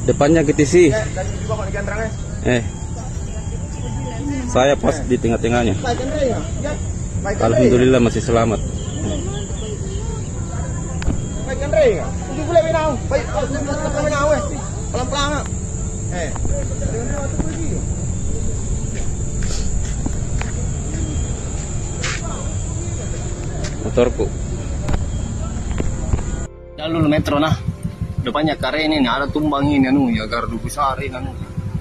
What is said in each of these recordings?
Depannya GTC. Saya pas di tengah-tengahnya. Alhamdulillah masih selamat. Motorku. Jalur metro nah, depannya kare ini ada tumbang ini ya gardu besar ini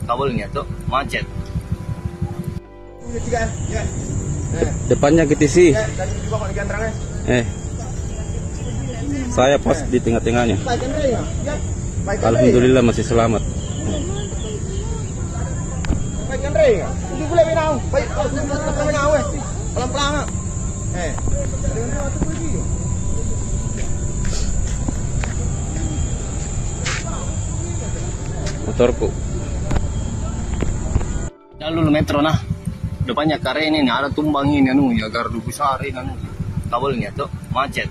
kabelnya tuh macet. Depannya GTC. Saya pas di tengah-tengahnya. Alhamdulillah masih selamat. Motorku. Jalur metro nah, depannya kare ini ada tumbang ini ya gardu besar ini kabelnya tuh macet.